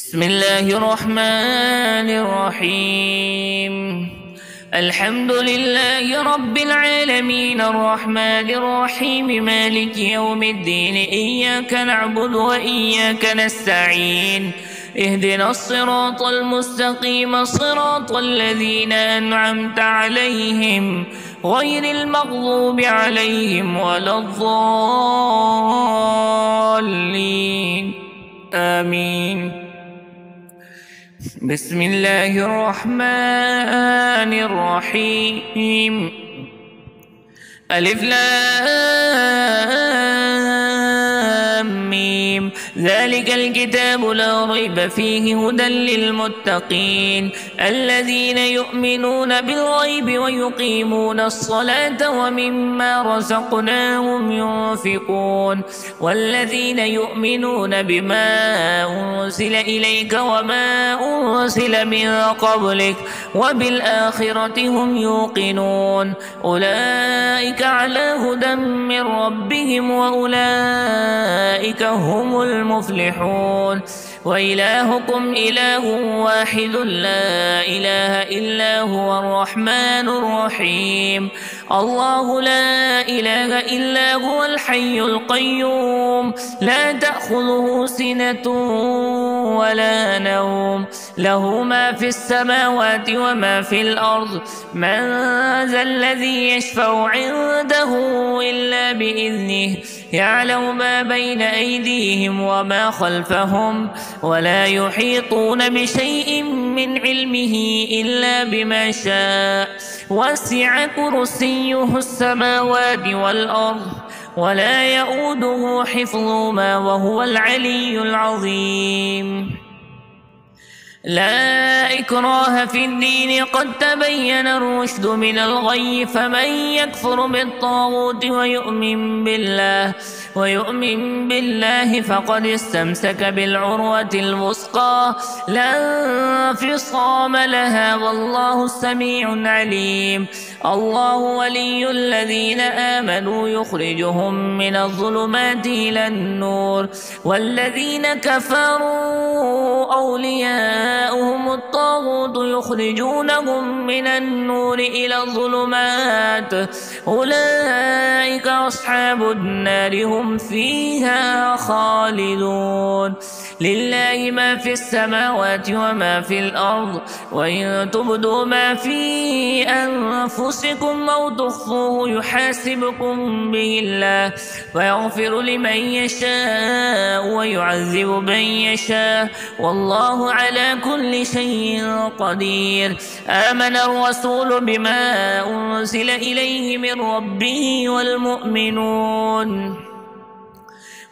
بسم الله الرحمن الرحيم. الحمد لله رب العالمين الرحمن الرحيم مالك يوم الدين. إياك نعبد وإياك نستعين. اهدنا الصراط المستقيم صراط الذين أنعمت عليهم غير المغضوب عليهم ولا الضالين. آمين. بسم الله الرحمن الرحيم. ألف لام ميم. ذلك الكتاب لا ريب فيه هدى للمتقين الذين يؤمنون بالغيب ويقيمون الصلاة ومما رزقناهم ينفقون والذين يؤمنون بما أنزل إليك وما أنزل من قبلك وبالآخرة هم يوقنون أولئك على هدى من ربهم وأولئك هم المفلحون. وإلهكم إله واحد لا إله إلا هو الرحمن الرحيم. الله لا إله إلا هو الحي القيوم لا تأخذه سنة ولا نوم له ما في السماوات وما في الأرض. من ذا الذي يشفع عنده إلا بإذنه يعلم ما بين أيديهم وما خلفهم ولا يحيطون بشيء من علمه إلا بما شاء. وسع كرسيه السماوات والأرض ولا يؤوده حفظهما وهو العلي العظيم. لا إكراه في الدين قد تبين الرشد من الغي. فمن يكفر بالطاغوت ويؤمن بالله فقد استمسك بالعروة الوثقى لا انفصام لها والله سميع عليم. الله ولي الذين آمنوا يخرجهم من الظلمات إلى النور والذين كفروا أولياؤهم الطاغوت يخرجونهم من النور إلى الظلمات أولئك أصحاب النار هم فيها خالدون. لله ما في السماوات وما في الأرض وإن تبدوا ما في أنفسكم أو تخفوه يحاسبكم به الله ويغفر لمن يشاء ويعذب من يشاء والله على كل شيء قدير. آمن الرسول بما أنزل إليه من ربه والمؤمنون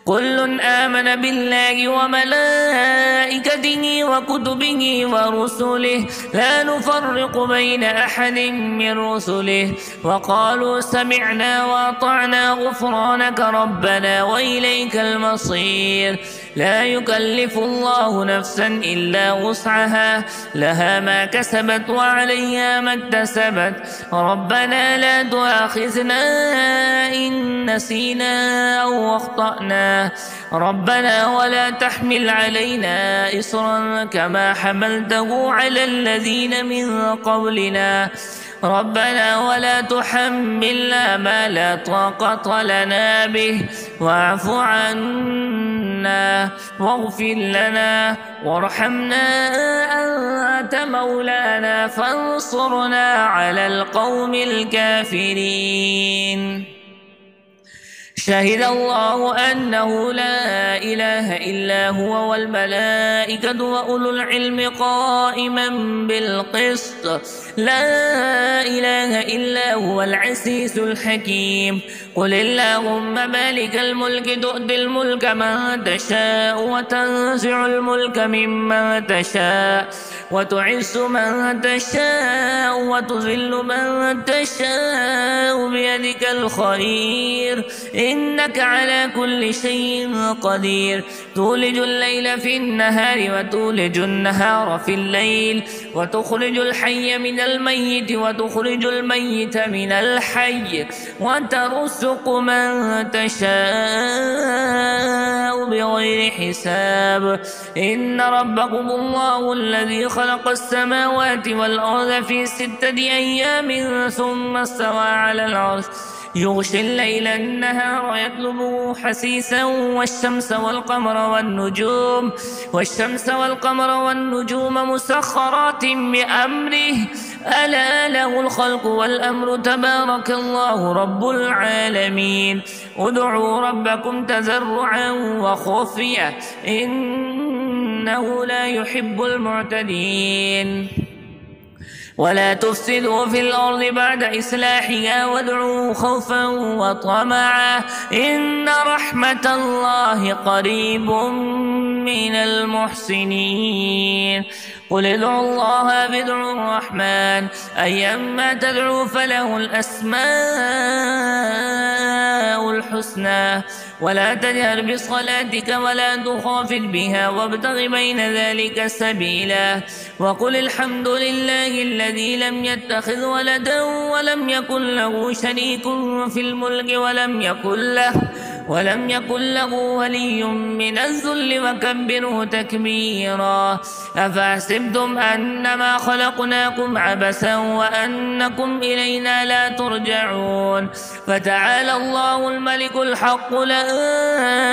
كل آمن بالله وملائكته وكتبه ورسله لا نفرق بين أحد من رسله وقالوا سمعنا وأطعنا غفرانك ربنا وإليك المصير. لا يكلف الله نفسا إلا وسعها لها ما كسبت وعليها ما اكتسبت. ربنا لا تؤاخذنا إن نسينا أو أخطأنا ربنا ولا تحمل علينا إصرا كما حملته على الذين من قبلنا ربنا ولا تحملنا ما لا طاقة لنا به واعف عنا واغفر لنا وارحمنا أنت مولانا فانصرنا على القوم الكافرين. شهد الله أنه لا إله إلا هو والملائكة وأولو العلم قائما بالقسط لا إله إلا هو العزيز الحكيم. قل اللهم مالك الملك تؤتي الملك من تشاء وتنزع الملك ممن تشاء وتعز من تشاء وتذل من تشاء بيدك الخير إنك على كل شيء قدير. تولج الليل في النهار وتولج النهار في الليل وتخرج الحي من الميت وتخرج الميت من الحي وترزق من تشاء بغير حساب. إن ربكم الله الذي خلق السماوات والأرض في 6 أيام ثم استوى على العرش يغشي الليل النهار يطلبه حثيثا والشمس والقمر والنجوم مسخرات بأمره ألا له الخلق والأمر تبارك الله رب العالمين. ادعوا ربكم تضرعا وخفية إنه لا يحب المعتدين. ولا تفسدوا في الأرض بعد إصلاحها وادعوه خوفا وطمعا إن رحمة الله قريب من المحسنين. قل ادعوا الله بادعوا الرحمن أيما تدعوا فله الأسماء الحسنى ولا تجهر بصلاتك ولا تخافت بها وابتغ بين ذلك سبيلا. وقل الحمد لله الذي لم يتخذ ولدا ولم يكن له شريك في الملك ولم يكن له ولي من الذل وكبره تكبيرا. أفحسبتم أنما خلقناكم عبثا وأنكم إلينا لا ترجعون. فتعالى الله الملك الحق لا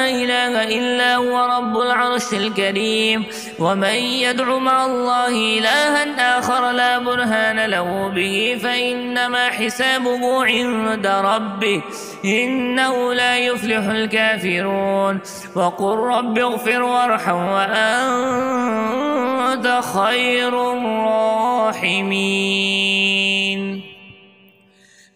إله إلا هو رب العرش الكريم. ومن يدع مع الله إلها آخر لا برهان له به فإنما حسابه عند ربه إنه لا يفلح الكافرون. وقل رب اغفر وارحم وأنت خير الراحمين.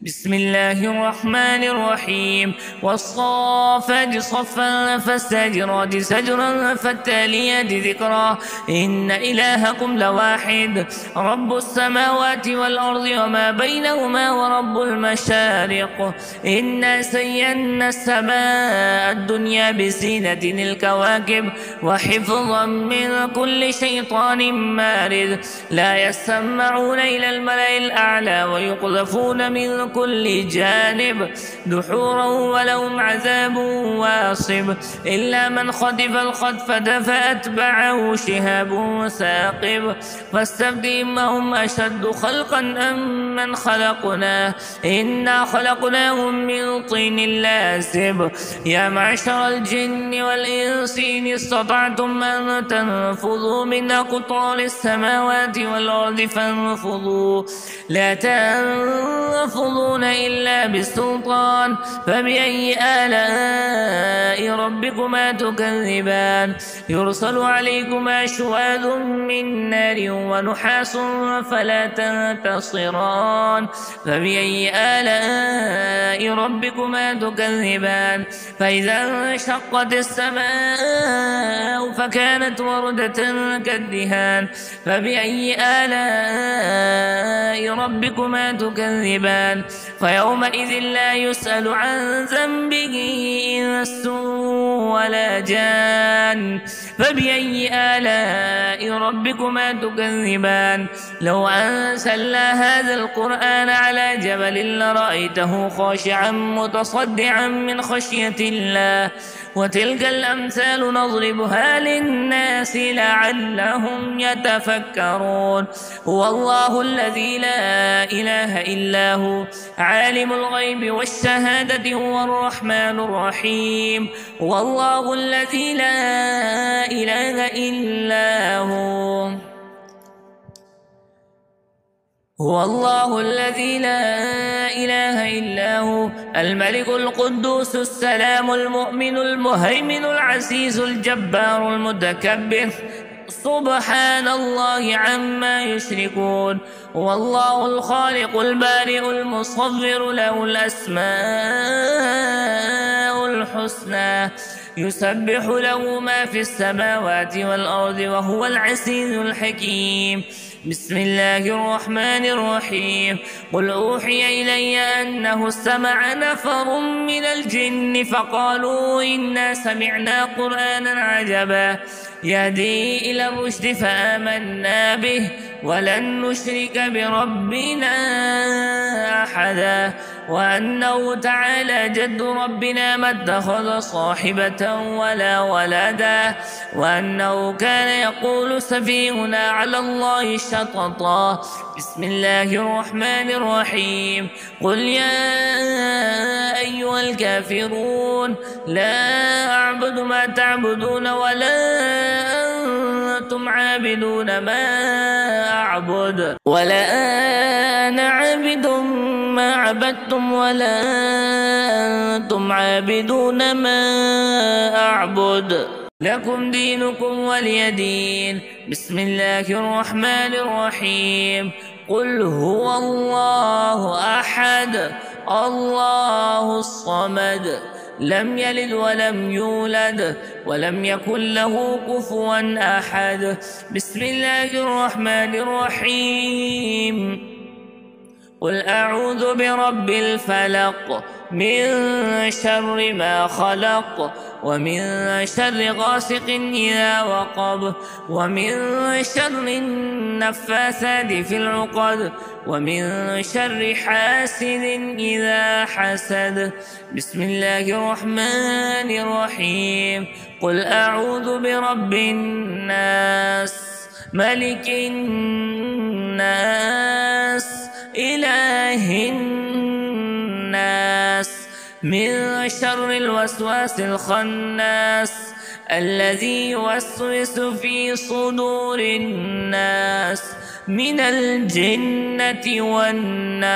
بسم الله الرحمن الرحيم. والصافات صفا فالزاجرات زجرا فالتاليات ذكرا إن إلهكم لواحد رب السماوات والأرض وما بينهما ورب المشارق. إنا زينا السماء الدنيا بزينة الكواكب وحفظا من كل شيطان مارد لا يسمعون إلى الملأ الأعلى ويقذفون من كل جانب دحورا ولهم عذاب واصب إلا من خطف الخطفة فأتبعه شهاب ثاقب. فاستفتهم هم أشد خلقا أم من خلقنا إنا خلقناهم من طين لازب. يا معشر الجن والإنس إن استطعتم أن تنفذوا من أقطار السماوات والأرض فانفذوا لا تنفذون إلا بسلطان. فبأي آلاء ربكما تكذبان يرسل عليكما شواذ من نار ونحاس فلا تنتصران. فبأي آلاء ربكما تكذبان فإذا انشقت السماء فكانت وردة كالدهان. فبأي آلاء ربكما تكذبان فيومئذ لا يسأل عن ذنبه إنس ولا جان. فبأي آلاء ربكما تكذبان لو أنزلنا هذا القرآن على جبل لرأيته خاشعا متصدعا من خشية الله. وتلك الأمثال نضربها للناس لعلهم يتفكرون. هو الله الذي لا إله إلا هو عالم الغيب والشهادة هو الرحمن الرحيم. هو الله الذي لا إله إلا هو هو الله الذي لا إله إلا هو الملك القدوس السلام المؤمن المهيمن العزيز الجبار المتكبر سبحان الله عما يشركون. هو الله الخالق البارئ المصور له الأسماء الحسنى يسبح له ما في السماوات والأرض وهو العزيز الحكيم. بسم الله الرحمن الرحيم. قل أوحي إلي أنه استمع نفر من الجن فقالوا إنا سمعنا قرآنا عجبا يهدي إلى الرشد فآمنا به ولن نشرك بربنا أحدا وأنه تعالى جد ربنا ما اتخذ صاحبة ولا ولدا وأنه كان يقول سفيهنا على الله شططا. بسم الله الرحمن الرحيم. قل يا أيها الكافرون لا أعبد ما تعبدون ولا أنتم عابدون ما أعبد ولا أنا عابد ما عبدتم ولا أنتم عابدون ما أعبد لكم دينكم ولي دين. بسم الله الرحمن الرحيم. قل هو الله أحد الله الصمد لم يلد ولم يولد ولم يكن له كفوا أحد. بسم الله الرحمن الرحيم. قل أعوذ برب الفلق من شر ما خلق ومن شر غاسق إذا وقب ومن شر النفاثات في العقد ومن شر حاسد إذا حسد. بسم الله الرحمن الرحيم. قل أعوذ برب الناس ملك الناس إله الناس من شر الوسواس الخناس الذي يوسوس في صدور الناس من الجنة والناس.